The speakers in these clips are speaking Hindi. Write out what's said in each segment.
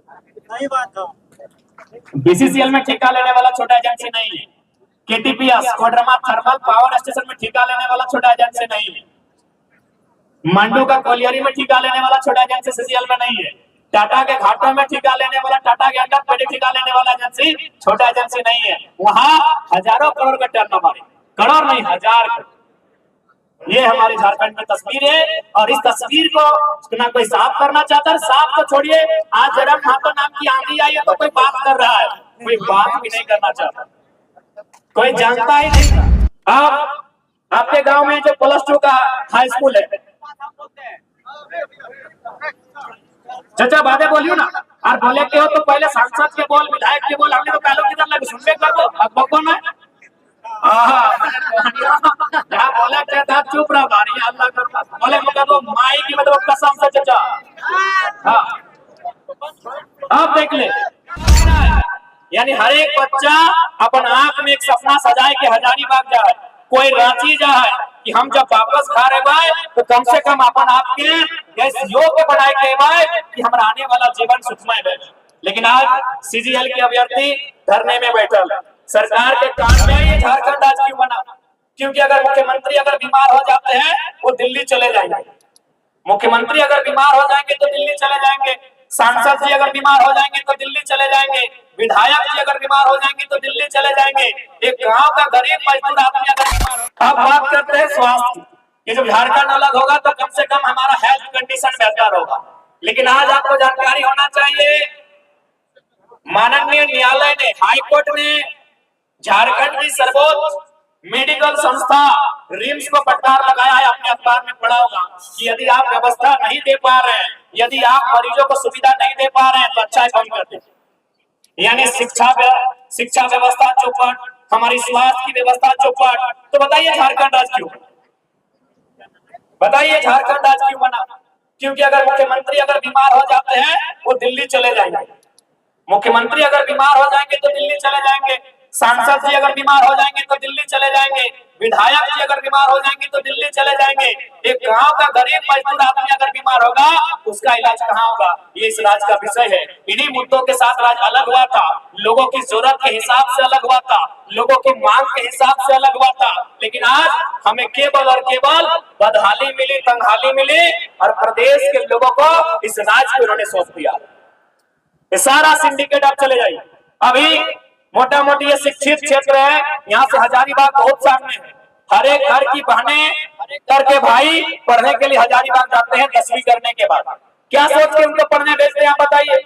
सही बात है। बीसीसीएल में ठेका लेने वाला छोटा एजेंसी नहीं है। KTPS Koderma thermal power station में ठेका लेने वाला छोटा एजेंसी नहीं है। मंडू का कोलियरी में ठेका लेने वाला छोटा एजेंसी सीसीएल में नहीं है। टाटा के घाटों में ठेका लेने वाला, टाटा के अंडर पे ठेका लेने वाला एजेंसी छोटा एजेंसी नहीं है। वहां हजारों करोड़ का टर्नओवर है, करोड़ नहीं हजार करोड़। ये हमारे झारखंड में तस्वीर है, और इस तस्वीर को ना कोई साफ करना चाहता है। साफ तो छोड़िए, आज जरा खातो नाम की आंधी आई है तो कोई बात कर रहा है, कोई बात भी नहीं करना चाहता, कोई जानता ही नहीं। अब आपके गांव में जो +2 का हाई स्कूल है, चाचा बातें बोलियो ना, और बोले के हो तो पहले सांसद के बोल, विधायक के बोल, हमने तो पहले किधर लगे सुनने कर दो। अब बको ना जहाँ बोला चाहता चुप रहा भारी अल्लाह कर बोले मुझे तो माई की मतलब कसम से चाचा। हाँ अब देख ले, यानी हर एक बच्चा अपन आंख में एक सपना सजाए के हजारीबाग जाए, कोई रांची जाए कि हम जब वापस घर आए तो कम से कम अपन आपके इस योग्य बनाए के आए कि हमारा आने वाला जीवन सुखमय रहे। लेकिन आज सीजीएल के अभ्यर्थी धरने में बैठल, सरकार के कान में ये झारखंड आज क्यों बना? क्योंकि अगर मुख्यमंत्री अगर बीमार हो जाते हैं वो दिल्ली चले जाएंगे, मुख्यमंत्री अगर बीमार हो जाएंगे तो दिल्ली चले जाएंगे, सांसद जी अगर बीमार हो जाएंगे तो दिल्ली चले जाएंगे, विधायक जी अगर बीमार हो जाएंगे तो दिल्ली चले जाएंगे। एक गांव का गरीब मजदूर आदमी अगर बीमार हो, अब बात करते हैं स्वास्थ्य की। ये जब झारखंड अलग होगा तो कम से कम हमारा हेल्थ कंडीशन बेहतर होगा। लेकिन आज आपको जानकारी होना चाहिए, माननीय न्यायालय ने, हाईकोर्ट ने झारखंड की सर्वोच्च मेडिकल संस्था रिम्स को फटकार लगाया है। अपने अखबार में पढ़ा होगा कि यदि आप व्यवस्था नहीं दे पा रहे हैं, यदि आप मरीजों को सुविधा नहीं दे पा रहे हैं तो अच्छा काम करते। यानी शिक्षा व्यवस्था चौपट, हमारी स्वास्थ्य की व्यवस्था चौपट। तो बताइए झारखंड आज क्यों, बताइए झारखंड आज क्यों बना? क्योंकि अगर मुख्यमंत्री अगर बीमार हो जाते हैं वो दिल्ली चले जाएंगे, मुख्यमंत्री अगर बीमार हो जाएंगे तो दिल्ली चले जाएंगे, सांसद जी अगर बीमार हो जाएंगे तो दिल्ली चले जाएंगे, विधायक जी अगर बीमार हो जाएंगे तो दिल्ली चले जाएंगे। एक गांव का गरीब मजदूर आदमी अगर बीमार होगा उसका इलाज कहाँ होगा? ये इस राज्य का विषय है। इन्हीं मुद्दों के साथ राज्य अलग हुआ था, लोगों की जरूरत के हिसाब से अलग हुआ था, लोगों की मांग के हिसाब से अलग हुआ था। लेकिन आज हमें केवल और केवल बदहाली मिली, तंगहाली मिली, और प्रदेश के लोगों को इस राज्य को उन्होंने सौंप दिया। सारा सिंडिकेट आप चले जाइए, अभी मोटा मोटी ये शिक्षित क्षेत्र है, यहाँ से हजारीबाग बहुत सामने है। हर एक घर की बहनें करके भाई पढ़ने के लिए हजारीबाग जाते हैं 10वीं करने के बाद। क्या सोच के उनको पढ़ने भेजते हैं आप बताइए?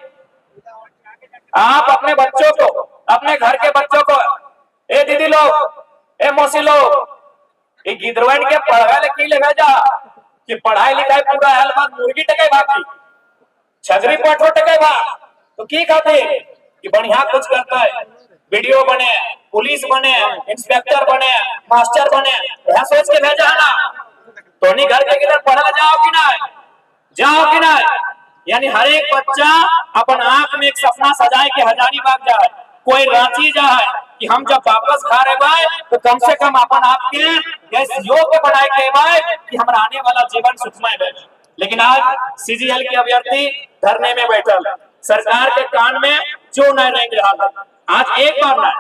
आप अपने बच्चों को, अपने घर के बच्चों को, ए दीदी लोग, ए मौसी लोग, ये गिदरवन के पढ़ाई लिखाई ले भेजा कि पढ़ाई लिखाई पूरा हाल बाद मुर्गी टके बाकी छगरी पठो टके भाग तो की खाते कि बढ़िया कुछ करता है, वीडियो बने, पुलिस बने, इंस्पेक्टर बने, मास्टर बने, यह सोच के भेजा है ना। तो नहीं घर के किधर पढ़ने जाओ कि ना, जाओ कि ना? यानी हर एक बच्चा अपन आंख में एक सपना सजाए के हजारीबाग जाए, कोई रांची जाए कि हम जब वापस घर आए तो कम से कम अपन आपके इस योग्य बनाए के आए कि हमारा आने वाला जीवन सुखमय रहे। लेकिन आज सीजीएल के अभ्यर्थी धरने में बैठल, सरकार के कान में जो नहीं रहेंगे। आज एक बार ना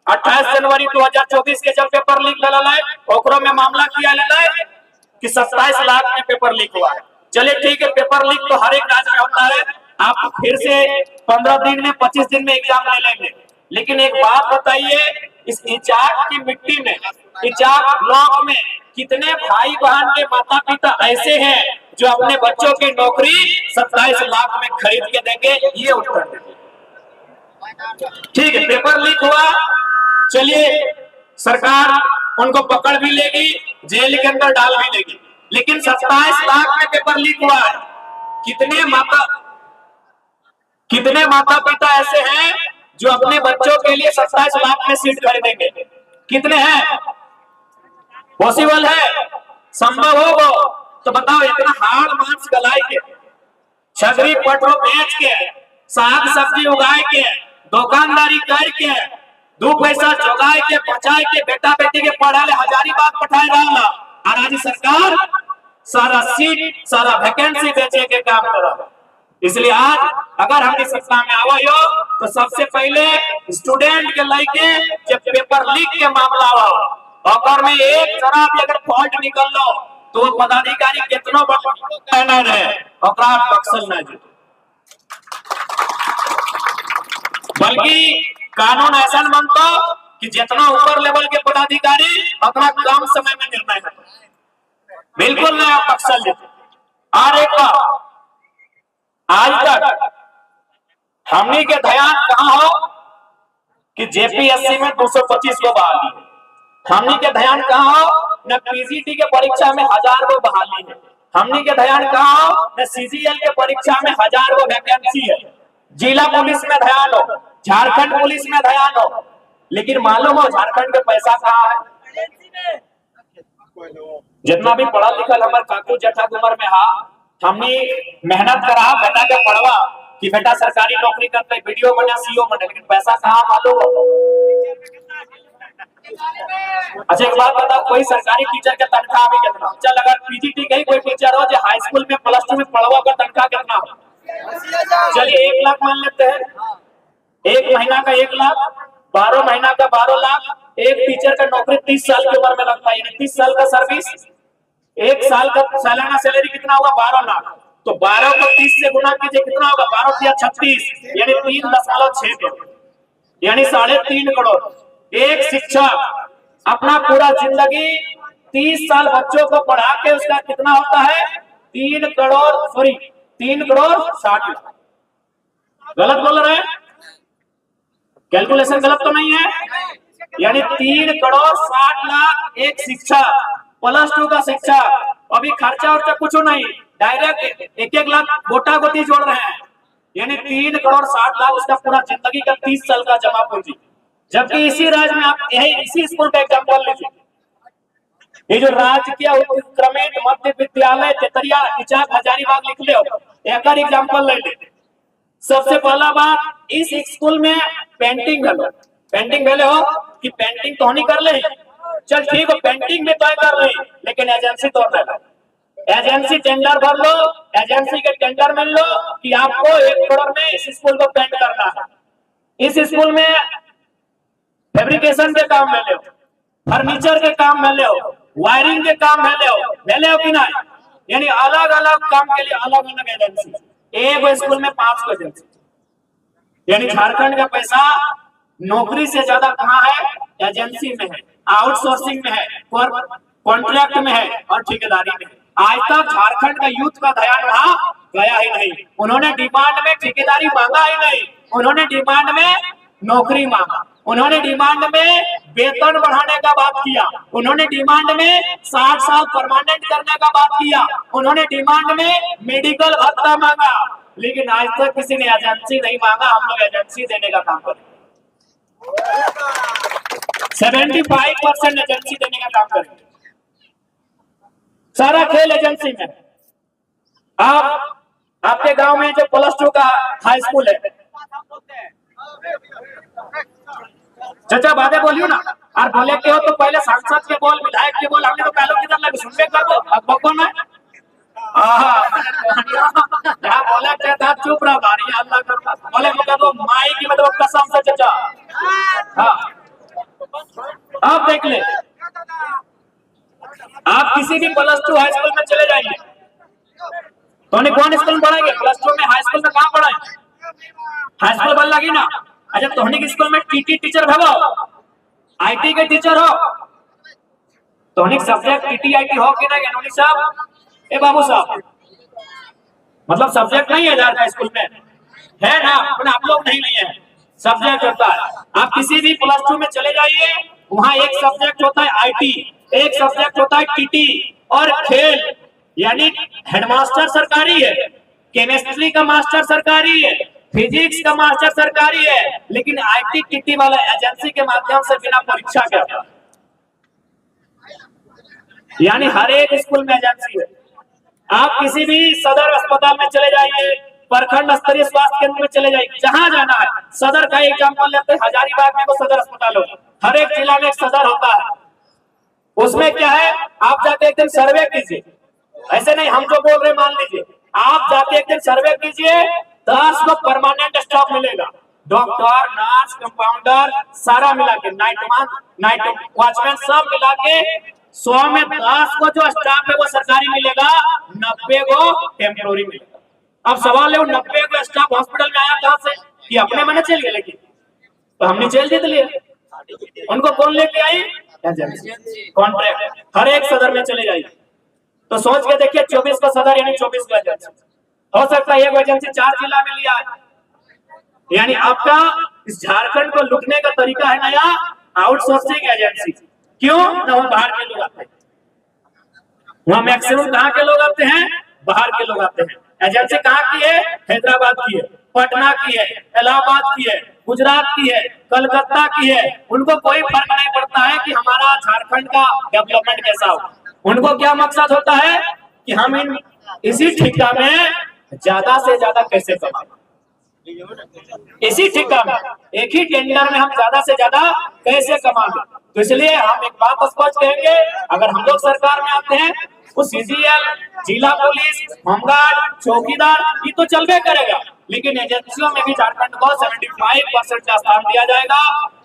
28 जनवरी 2024 के जब पेपर लीक ओकरो में मामला किया कि 27 लाख में पेपर लीक हुआ। चलिए ठीक है, पेपर लीक तो हर एक राज्य में होता है, आप फिर से 15 दिन में 25 दिन में एग्जाम ले लेंगे। लेकिन एक बात बताइए, इस इचाक की मिट्टी में, इचाक ब्लॉक में कितने भाई बहन के माता पिता ऐसे हैं जो अपने बच्चों की नौकरी 27 लाख में खरीद के देंगे? ये उत्तर देंगे। ठीक है, पेपर लीक हुआ, चलिए सरकार उनको पकड़ भी लेगी, जेल के अंदर डाल भी लेगी। लेकिन 27 लाख में पेपर लीक हुआ है, कितने माता पिता ऐसे हैं जो अपने बच्चों के लिए 27 लाख में सीट खरीदेंगे? कितने हैं? पॉसिबल है? संभव हो तो बताओ। इतना हाड़ मांस गलाए के, छगरी पटो बेच के, साग सब्जी उगाए के, दुकानदारी करके, 2 पैसा जोगाए के, बचाए के, बेटा बेटी के पढ़ाए हजारीबाग पठाए रहा, और आज सरकार सारा सीट, सारा वैकेंसी बेचे के काम कर रहा। इसलिए आज अगर हम इस सत्ता में आवो हो तो सबसे पहले स्टूडेंट के लेके जब पेपर लीक के मामला हो और में एक जरा भी अगर फॉल्ट निकल लो तो वो पदाधिकारी कितना बड़ा है ओकरा बक्सल ना जी, बल्कि कानून ऐसा बनता कि जितना ऊपर लेवल के पदाधिकारी अपना कम समय में निर्णय करते, बिल्कुल नया बक्सल जी। और एक बात, आज तक हमनी के ध्यान कहां हो कि जेपीएससी में 225 को बहाली है, हमनी के ध्यान कहां हो न पीजीटी के परीक्षा में 1000 को बहाली है, हमनी के ध्यान कहां हो न सीजीएल के परीक्षा में 1000 को वैकेंसी है, जिला पुलिस में ध्यान हो, झारखंड पुलिस में ध्यान हो, लेकिन मालूम हो झारखंड के पैसा कहां है? जितना भी पढ़ा लिखा हमारे काकू जेठा उम्र में हा, हमने मेहनत करा बेटा के पढ़वा कि बेटा सरकारी नौकरी करते वीडियो बने सीईओ बने, लेकिन पैसा कहां मालूम हो? अच्छा एक बात बताओ, कोई सरकारी टीचर का तनख्वाह भी कितना? चल अगर पीजीटी का ही कोई टीचर हो जो हाई स्कूल में प्लस 2 में पढ़वा का तनख्वाह कितना हो? चलिए 1 लाख मान लेते हैं, एक महीना का 1 लाख, 12 महीना का 12 लाख, एक टीचर का नौकरी 30 साल की उम्र में लगता है, 30 साल का सर्विस, एक साल का सालाना सैलरी कितना होगा? 12 लाख। तो 12 को 30 से गुना कीजिए, कितना होगा? 12 या 36 यानी 3.6 करोड़, यानी 3.5 करोड़। एक शिक्षक अपना पूरा जिंदगी 30 साल बच्चों को पढ़ा के उसका कितना होता है? 3 करोड़ 60 लाख। गलत बोल रहे हैं? कैलकुलेशन गलत तो नहीं है? यानी 3 करोड़ 60 लाख एक शिक्षक, प्लस 2 का शिक्षक, अभी खर्चा और कुछ नहीं, डायरेक्ट 1-1 लाख गोटा गोटी जोड़ रहे हैं, यानी 3 करोड़ 60 लाख उसका पूरा जिंदगी का 30 साल का जमा पूंजी। जबकि इसी राज्य में आप यही इसी स्कूल का एग्जाम्पल लीजिए, ये जो राजकीय उत्क्रमित मध्य विद्यालय तेतरिया इचाक हजारीबाग लिख ले, एक एग्जाम्पल ले ले। सबसे पहला बात, इस स्कूल में पेंटिंग भेले हो कि पेंटिंग तो नहीं कर ले, चल ठीक है पेंटिंग भी तय कर रही, लेकिन एजेंसी तो एजेंसी टेंडर भर लो, एजेंसी के टेंडर मिल लो कि आपको 1 करोड़ में इस स्कूल को पेंट करना है। इस स्कूल में फैब्रिकेशन के काम में ले, फर्नीचर के काम में ले, वायरिंग के काम में ले कि नहीं? यानी अलग अलग काम के लिए अलग अलग एजेंसी, एक स्कूल में 5 एजेंसी। यानी झारखंड का पैसा नौकरी से ज्यादा कहाँ है? एजेंसी में है, आउटसोर्सिंग में है, कॉन्ट्रैक्ट में है और ठेकेदारी में है। आज तक झारखंड का यूथ का ध्यान वहां गया ही नहीं, उन्होंने डिमांड में ठेकेदारी मांगा ही नहीं, उन्होंने डिमांड में नौकरी मांगा, उन्होंने डिमांड में वेतन बढ़ाने का बात किया, उन्होंने डिमांड में 60 साल परमानेंट करने का बात किया, उन्होंने डिमांड में मेडिकल भत्ता मांगा, लेकिन आज तक किसी ने एजेंसी नहीं मांगा। हम लोग एजेंसी देने का काम करें, 75% एजेंसी देने का काम करेंगे, सारा खेल एजेंसी में। आप आपके गांव में जो प्लस 2 का हाई स्कूल है, चाचा बातें बोलियो ना, और बोले के हो तो पहले सांसद के बोल, विधायक के बोल, हमने तो पहले किधर लगे सुनबे कर दो, अब बको ना जहाँ बोला चाहता चुप रहा भारी अल्लाह करता, बोले मुझे तो माई की मतलब कसम से चाचा। हाँ आप देख ले, आप किसी भी प्लस 2 हाई स्कूल में चले जाइए तो कौन स्कूल में पढ़ाएंगे? प्लस 2 में हाई स्कूल में कहाँ पढ़ाएंगे? हाई स्कूल बन लगी ना। अच्छा तोहनी के स्कूल में टीटी टीचर भगो, आईटी के टीचर हो, तोहनी सब्जेक्ट टीटी आईटी हो कि नहीं? गनौली साहब, ए बाबू साहब, मतलब सब्जेक्ट नहीं है झारखंड का स्कूल में? है ना, आप लोग नहीं है, सब्जेक्ट होता है। आप किसी भी प्लस 2 में चले जाइए, वहाँ एक सब्जेक्ट होता है आईटी, एक सब्जेक्ट होता है टीटी और खेल, यानी हेडमास्टर सरकारी है, केमिस्ट्री का मास्टर सरकारी है, फिजिक्स का मास्टर सरकारी है, लेकिन आईटी टीटी वाला एजेंसी के माध्यम से बिना परीक्षा के, यानी हर एक स्कूल में एजेंसी है। आप किसी भी सदर अस्पताल में चले जाइए, प्रखंड स्तरीय स्वास्थ्य केंद्र में चले जाइए, जहां जाना है, सदर का एग्जाम्पल लेते हैं, हजारीबाग में वो सदर अस्पताल हो, हर एक जिला में एक सदर होता है। उसमें क्या है, आप जाके एक दिन सर्वे कीजिए, ऐसे नहीं हम जो बोल रहे मान लीजिए, आप जाके एक दिन सर्वे कीजिए, 10 को परमानेंट स्टाफ मिलेगा, डॉक्टर, नर्स, कंपाउंडर सारा मिला के, नाइट वॉचमैन सब मिला के 100 में 10 को जो स्टाफ है वो सरकारी मिलेगा, 90 को टेम्पोररी मिलेगा। अब सवाल है वो 90 को स्टाफ हॉस्पिटल में आया कहां से? कि अपने मने चल गए, लेकिन तो हमने जेल जीत लिया। उनको कौन लेके आई? कॉन्ट्रैक्ट। हर एक सदर में चले जाइए तो सोच के देखिए, 24 को सदर यानी 24 को एजेंसी। हो सकता है एक एजेंसी 4 जिला में लिया, यानी आपका इस झारखंड को लुटने का तरीका है नया, आउटसोर्सिंग एजेंसी। क्यों? ना वहां बाहर के लोग आते हैं, वहां मैक्सिमम कहां के लोग आते हैं? बाहर के लोग आते हैं। एजेंसी कहां की है? हैदराबाद की है, पटना की है, इलाहाबाद की है, गुजरात की है, कलकत्ता की है। उनको कोई फर्क नहीं पड़ता है कि हमारा झारखंड का डेवलपमेंट कैसा हो। उनको क्या मकसद होता है कि हम इसी ठेका में ज्यादा से ज्यादा कैसे कमाएं, इसी ठेका में, एक ही टेंडर में हम ज्यादा से ज्यादा कैसे कमाएं। तो इसलिए हम एक बात स्पष्ट कहेंगे, अगर हम लोग सरकार में आते हैं तो सीजीएल, जिला पुलिस, होमगार्ड, चौकीदार ये तो चलबे करेगा, लेकिन एजेंसियों में भी झारखंड को 75% का स्थान दिया जाएगा।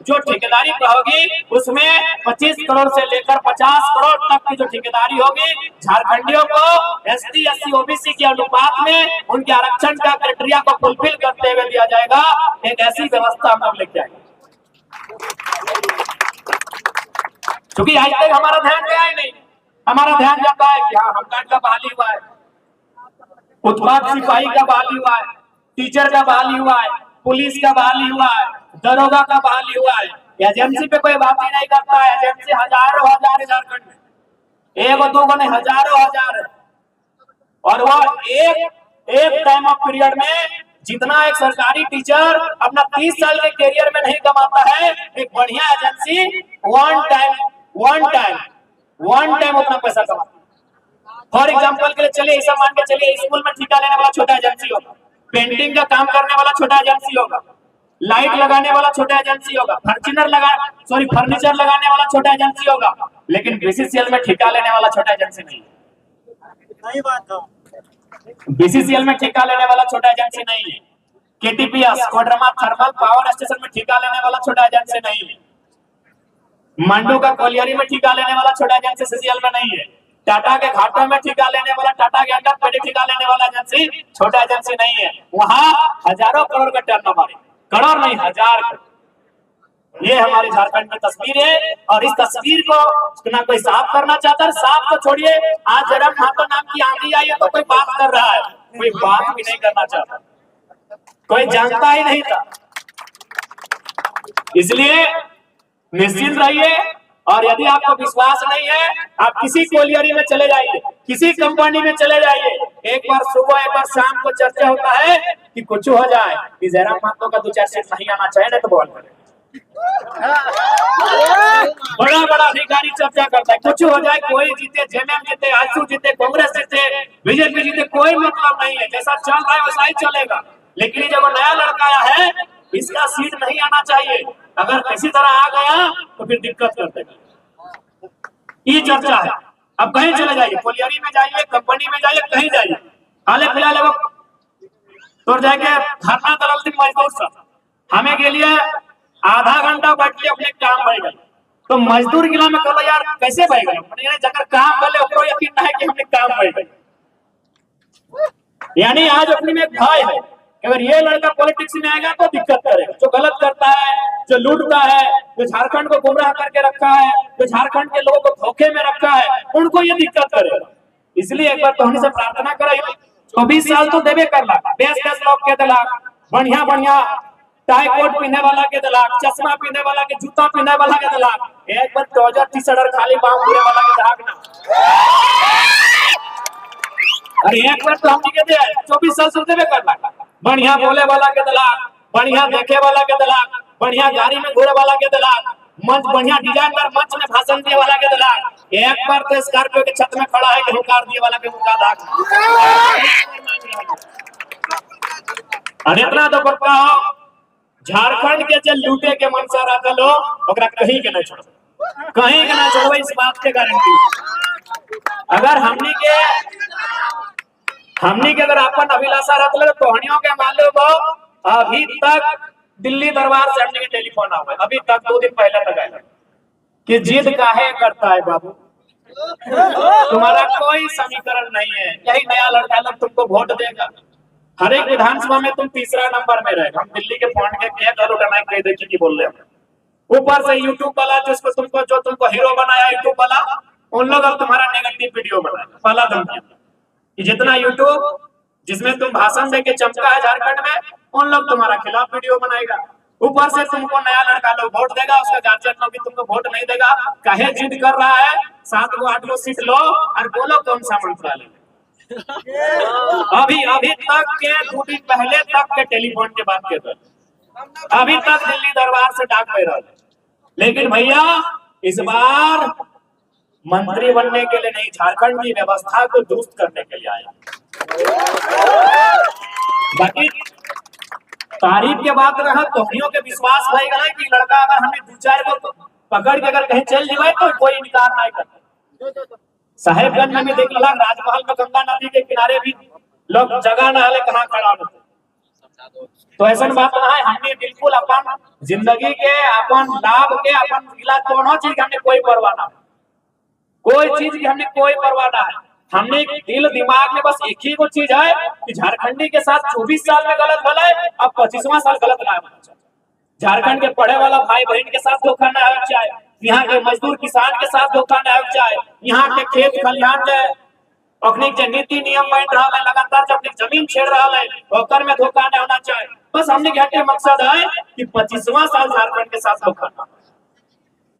जो ठेकेदारी होगी उसमें 25 करोड़ से लेकर 50 करोड़ तक की जो ठेकेदारी होगी, झारखंडियों को एसटी, एससी, ओबीसी के अनुपात में उनके आरक्षण का क्राइटेरिया को फुलफिल करते हुए दिया जाएगा। एक ऐसी व्यवस्था हम लोग लेके आएंगे। क्योंकि आज तक हमारा ध्यान गया ही नहीं, हमारा ध्यान जाता है कि हाँ होमगार्ड का बहाली हुआ है, उत्पाद सिपाही का बहाली हुआ है, टीचर का बहाली हुआ है, पुलिस का बहाली हुआ है, दरोगा का बहाली हुआ है। एजेंसी पे कोई बात ही नहीं करता है। एजेंसी हजारों हजार है झारखंड में, एक दो नहीं हजारों हजार है। और वो एक टाइम ऑफ पीरियड में जितना एक सरकारी टीचर अपना 30 साल के करियर में नहीं कमाता है, एक बढ़िया एजेंसी वन टाइम उतना पैसा कमाता है। फॉर एग्जाम्पल के लिए चलिए ऐसा मान के चलिए, स्कूल में ठेका लेने वाला छोटा एजेंसी होगा, पेंटिंग का काम करने वाला छोटा एजेंसी होगा, लाइट लगाने वाला छोटा एजेंसी होगा, फर्नीचर लगाने वाला छोटा एजेंसी होगा, लेकिन बीसीसीएल में ठेका लेने वाला छोटा एजेंसी नहीं है। बीसीसीएल में ठेका लेने वाला छोटा एजेंसी नहीं है। KTPS, Koderma thermal power station में ठेका लेने वाला छोटा एजेंसी नहीं है। मांडू का कोलियरी में ठेका लेने वाला छोटा एजेंसी सीसीएल में नहीं है। टाटा के घाटों में ठेका लेने वाला, टाटा के अंडर पे ठेका लेने वाला एजेंसी छोटा एजेंसी नहीं है। वहां हजारों करोड़ का टर्नओवर है, करोड़ नहीं हजार करोड़। ये हमारे झारखंड में तस्वीर है, और इस तस्वीर को ना कोई साफ करना चाहता है। साफ तो छोड़िए, आज जगन महतो नाम की आंधी आई है तो कोई बात कर रहा है, कोई बात भी नहीं करना चाहता, कोई जानता ही नहीं था। इसलिए निश्चिंत रहिए, और यदि आपको विश्वास नहीं है, आप किसी कोलियरी में चले जाइए, किसी कंपनी में चले जाइए, एक बार सुबह एक बार शाम को चर्चा होता है कि कुछ हो जाए कि जयराम महतो का 2-4 सीट नहीं आना चाहिए, नहीं तो बोल करें। बड़ा बड़ा अधिकारी चर्चा करता है, कुछ हो जाए, कोई जीते, जेएमएम जीते, आजसू जीते, कांग्रेस जीते, बीजेपी जीते, कोई मतलब नहीं है, जैसा चल रहा है वैसा ही चलेगा। लेकिन जब नया लड़का आया है, इसका सीट नहीं आना चाहिए, अगर किसी तरह आ गया तो फिर दिक्कत कर देगा। ये चर्चा है। अब कहीं चले जाइए, कोलियरी में जाइए, कंपनी में जाइए, कहीं जाइए, हाल फिलहाल तो जाके धरना दल थी मजदूर सब, हमें के लिए आधा घंटा बैठ के अपने काम बढ़ गए, तो मजदूर गिला में कहो यार कैसे बढ़ गए, जगह काम भले ओकरो यकीन नहीं है कि हमने काम बढ़ गए। यानी आज अपने में एक भय है, अगर ये लड़का पॉलिटिक्स में आएगा तो दिक्कत करेगा। जो गलत करता है, जो लूटता है, जो झारखंड को गुमराह करके रखा है, जो झारखंड के लोगों को धोखे में रखा है, उनको ये दिक्कत करेगा। इसलिए एक बार तोहनी से प्रार्थना करें, 24 साल तो देवे करला, 10 लोग के दिलाक, बढ़िया बढ़िया टाई कोट पहने वाला के दिलाक, चश्मा पहने वाला के, जूता पहने वाला के दिलाक, एक बार ट्राउजर टी-शर्ट और खाली बांह पूरे वाला के दिलाक ना। अरे एक बार तो हम के दे 24 साल से देवे करला, बढ़िया बोले वाला के दलाल, बढ़िया देखे वाला के दलाल, बढ़िया गाड़ी में घूरे वाला के दलाल, मंच बढ़िया डिजाइनर मंच में भाषण दिए वाला के दलाल, एक बार तो स्कॉर्पियो के छत में खड़ा है कि हुंकार दिए वाला के मुका दाग। अरे इतना तो पता हो, झारखंड के जो लूटे के मनसा रखल हो, ओकरा कहीं के नहीं छोड़ो, कहीं के नहीं छोड़ो, इस बात के गारंटी। अगर हमने के अगर अपन अभिलाषा रख ले तो हनियों के मालूम हो अभी तक दिल्ली दरबार से हमने के टेलीफोन आवे, अभी तक 2 दिन पहले तक आया कि जिद काहे करता है बाबू, तुम्हारा कोई समीकरण नहीं है, यही नया लड़का लोग तुमको वोट देगा, हर एक विधानसभा में तुम तीसरा नंबर में रहेगा। हम दिल्ली के फंड के क्या करो कह देखिए की बोल रहे हो। ऊपर से यूट्यूब वाला जिसको तुमको हीरो बनाया यूट्यूब वाला, उन लोग अब तुम्हारा नेगेटिव वीडियो बनाए। पहला धमकी कि जितना यूट्यूब जिसमें तुम भाषण देके चमका है झारखंड में, उन लोग तुम्हारा खिलाफ वीडियो बनाएगा। ऊपर से तुमको नया लड़का लोग वोट देगा, उसका गार्जियन लोग भी तुमको वोट नहीं देगा। काहे जिद कर रहा है, 7 गो 8 गो सीट लो और बोलो कौन सा मंत्रालय। अभी तक के 2 दिन पहले तक के टेलीफोन के बात कर रहे, अभी तक दिल्ली दरबार से डाक पे रहे। लेकिन भैया इस बार मंत्री बनने के लिए नहीं, झारखंड की व्यवस्था को दुरुस्त करने के लिए आया। बाकी तारीफ के बात रहा तोहनियों के विश्वास भाई गए कि लड़का अगर हमें 2-4 को पकड़ के अगर कहीं चल जाए तो कोई इनकार नहीं करता। साहेबगंज में भी देख ला, राजमहल में गंगा नदी के किनारे भी लोग जगह न हले कहाँ खड़ा होते। तो ऐसा बात ना है, हमने बिल्कुल अपन जिंदगी के अपन लाभ के अपन मिला दोनों चीज हमने कोई परवाह ना, कोई चीज की हमने कोई परवाह ना है। हमने दिल दिमाग में बस एक ही वो चीज है कि झारखंडी के साथ 24 साल में गलत भला है, अब 25वां साल गलत ना होना चाहिए। झारखंड के पढ़े वाला भाई बहन के साथ धोखा ना होना चाहिए, यहाँ के मजदूर किसान के साथ धोखा ना होना चाहिए, यहाँ के खेत खलिहान जो अपनी नीति नियम बन रहा है, लगातार जब जमीन छेड़ रहा है ओकर में धोखा ना होना चाहिए। बस हमने क्या मकसद है कि 25वां साल झारखंड के साथ धोखा ना।